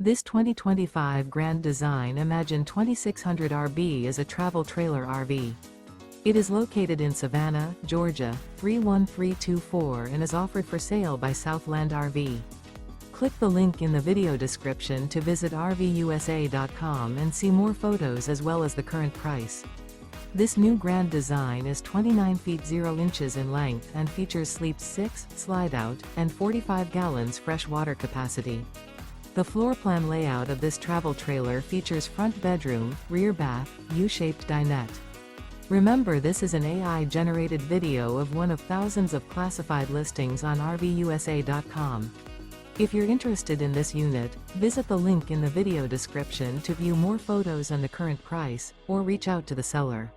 This 2025 Grand Design Imagine 2600 RB is a travel trailer RV. It is located in Savannah, Georgia, 31324 and is offered for sale by Southland RV. Click the link in the video description to visit RVUSA.com and see more photos as well as the current price. This new Grand Design is 29 feet 0 inches in length and features sleep 6, slide-out, and 45 gallons fresh water capacity. The floor plan layout of this travel trailer features front bedroom, rear bath, U-shaped dinette. Remember, this is an AI-generated video of one of thousands of classified listings on RVUSA.com. If you're interested in this unit, visit the link in the video description to view more photos and the current price, or reach out to the seller.